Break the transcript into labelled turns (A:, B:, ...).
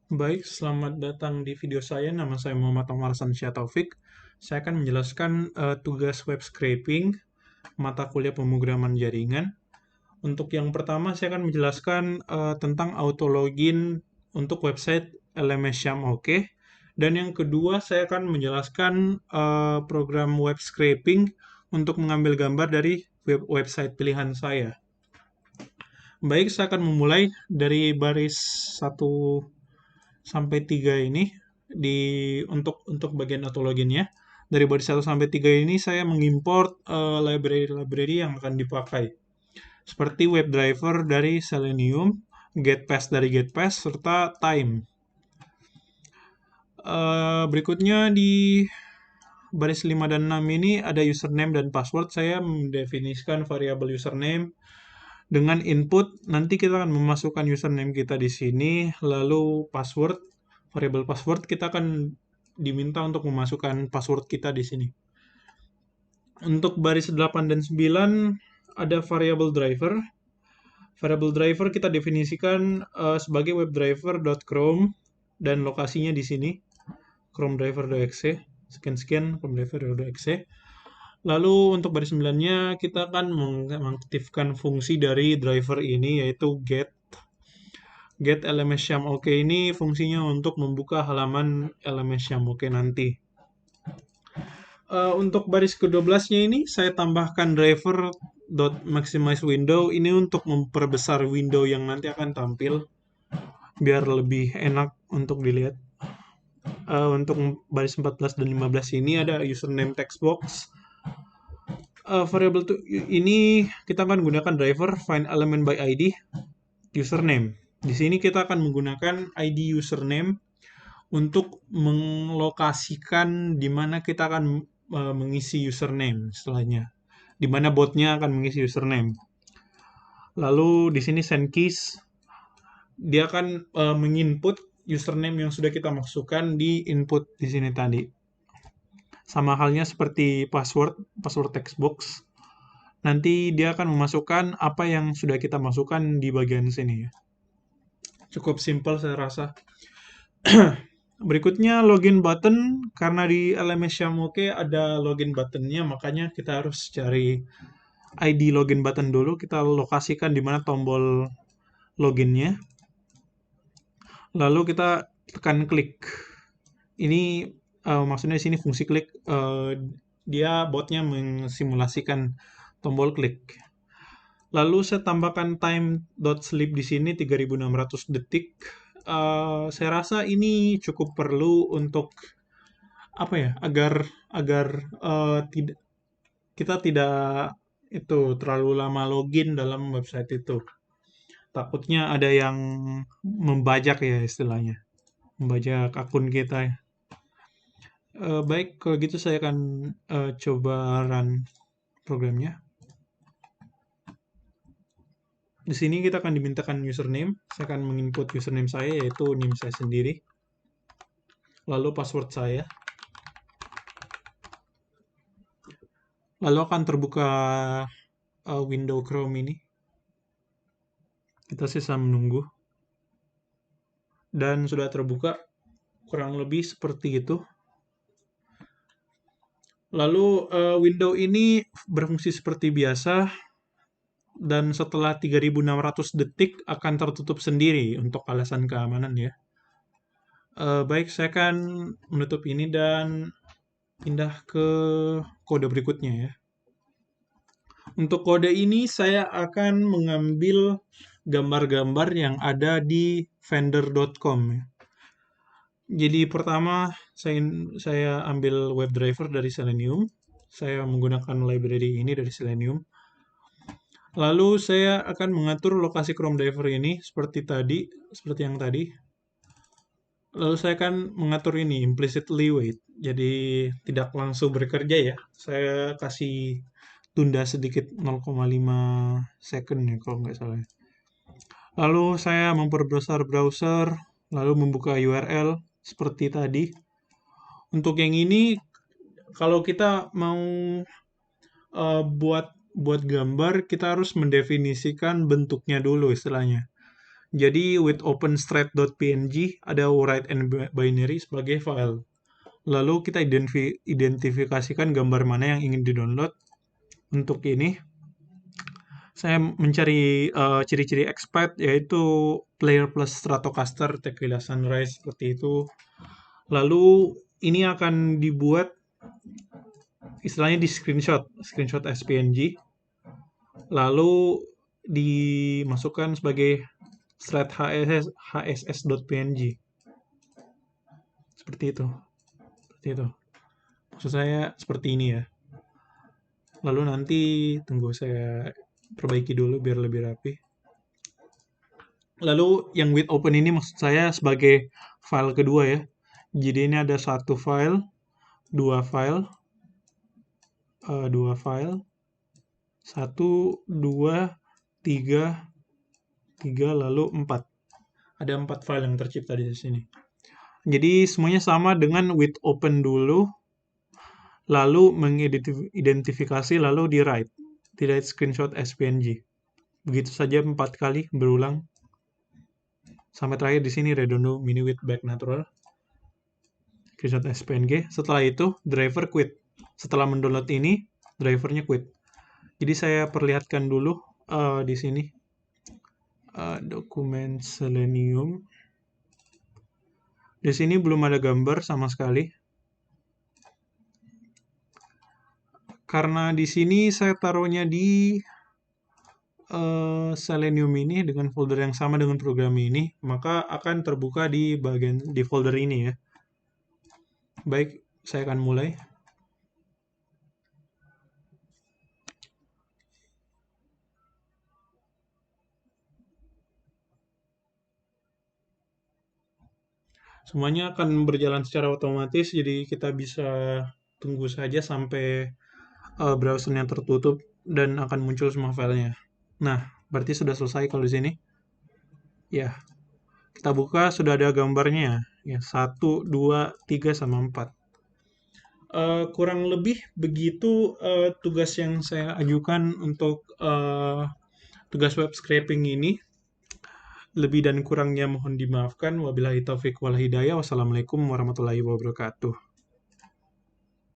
A: Baik, selamat datang di video saya. Nama saya Muhammad Omar Sansyah Taufik. Saya akan menjelaskan tugas web scraping, mata kuliah pemrograman jaringan. Untuk yang pertama, saya akan menjelaskan tentang auto login untuk website LMS Syam Oke. Dan yang kedua, saya akan menjelaskan program web scraping untuk mengambil gambar dari website pilihan saya. Baik, saya akan memulai dari baris 1 sampai 3 ini untuk bagian auto loginnya. Dari baris 1 sampai 3 ini saya mengimport library-library yang akan dipakai. Seperti WebDriver dari Selenium, GetPass dari GetPass, serta Time. Berikutnya di baris 5 dan 6 ini ada username dan password. Saya mendefinisikan variabel username dengan input. Nanti kita akan memasukkan username kita di sini, lalu password, variabel password kita akan diminta untuk memasukkan password kita di sini. Untuk baris 8 dan 9 ada variabel driver. Variabel driver kita definisikan sebagai webdriver.chrome dan lokasinya di sini chromedriver.exe, sekian chromedriver.exe. Lalu untuk baris 9-nya kita akan mengaktifkan fungsi dari driver ini yaitu get LMS Syam Oke. Ini fungsinya untuk membuka halaman LMS Syam Oke nanti. Untuk baris ke-12-nya ini saya tambahkan driver maximize window ini untuk memperbesar window yang nanti akan tampil biar lebih enak untuk dilihat. Untuk baris 14 dan 15 ini ada username text box. Variable ini kita akan gunakan driver find element by ID username. Di sini kita akan menggunakan ID username untuk melokasikan di mana kita akan mengisi username setelahnya. Di mana botnya akan mengisi username. Lalu di sini send keys, dia akan menginput username yang sudah kita masukkan di input di sini tadi. Sama halnya seperti password text box. Nanti dia akan memasukkan apa yang sudah kita masukkan di bagian sini. Cukup simpel saya rasa. Berikutnya login button, karena di LMS Syam Oke ada login buttonnya, makanya kita harus cari ID login button dulu. Kita lokasikan di mana tombol loginnya. Lalu kita tekan klik. Ini maksudnya di sini fungsi klik, dia botnya mensimulasikan tombol klik. Lalu saya tambahkan time.sleep di sini 3600 detik. Saya rasa ini cukup perlu untuk apa ya, agar tidak kita tidak itu terlalu lama login dalam website itu. Takutnya ada yang membajak ya istilahnya, membajak akun kita ya. Baik, kalau gitu saya akan coba run programnya. Di sini kita akan dimintakan username. Saya akan menginput username saya yaitu NIM saya sendiri. Lalu password saya. Lalu akan terbuka window Chrome ini. Kita sisa menunggu. Dan sudah terbuka kurang lebih seperti itu. Lalu window ini berfungsi seperti biasa dan setelah 3600 detik akan tertutup sendiri untuk alasan keamanan ya. Baik, saya akan menutup ini dan pindah ke kode berikutnya ya. Untuk kode ini saya akan mengambil gambar-gambar yang ada di vendor.com ya. Jadi pertama saya ambil WebDriver dari Selenium. Saya menggunakan library ini dari Selenium. Lalu saya akan mengatur lokasi ChromeDriver ini seperti yang tadi. Lalu saya akan mengatur ini implicitly wait. Jadi tidak langsung bekerja ya. Saya kasih tunda sedikit 0,5 second ya kalau nggak salah. Lalu saya memperbesar browser, lalu membuka URL seperti tadi. Untuk yang ini, kalau kita mau buat gambar, kita harus mendefinisikan bentuknya dulu istilahnya.
B: Jadi with openstrat.png ada write and binary sebagai file. Lalu kita identifikasikan gambar mana yang ingin di-download. Untuk ini, saya mencari ciri-ciri expat, yaitu player plus Stratocaster, Tequila Sunrise, seperti itu. Lalu ini akan dibuat istilahnya di screenshot SPNG, lalu dimasukkan sebagai strat hss.png. Seperti itu. Seperti itu. Maksud saya seperti ini ya. Lalu nanti tunggu saya perbaiki dulu biar lebih rapi. Lalu yang with open ini maksud saya sebagai file kedua ya. Jadi ini ada satu file, dua file, satu, dua, tiga, lalu empat. Ada 4 file yang tercipta di sini. Jadi semuanya sama dengan with open dulu, lalu mengidentifikasi, lalu di write screenshot SPNG. Begitu saja 4 kali berulang. Sampai terakhir di sini redondo mini with back natural. Screenshot SPNG. Setelah itu driver quit. Setelah mendownload ini, drivernya quit. Jadi saya perlihatkan dulu di sini dokumen Selenium. Di sini belum ada gambar sama sekali. Karena di sini saya taruhnya di Selenium ini dengan folder yang sama dengan program ini, maka akan terbuka di folder ini ya. Baik, saya akan mulai. Semuanya akan berjalan secara otomatis, jadi kita bisa tunggu saja sampai browsernya tertutup dan akan muncul semua filenya. Nah, berarti sudah selesai kalau di sini. Ya, kita buka sudah ada gambarnya. Ya, 1, 2, 3, sama 4. Kurang lebih begitu tugas yang saya ajukan untuk tugas web scraping ini. Lebih dan kurangnya mohon dimaafkan. Wabillahi taufiq wal hidayah. Wassalamualaikum warahmatullahi wabarakatuh.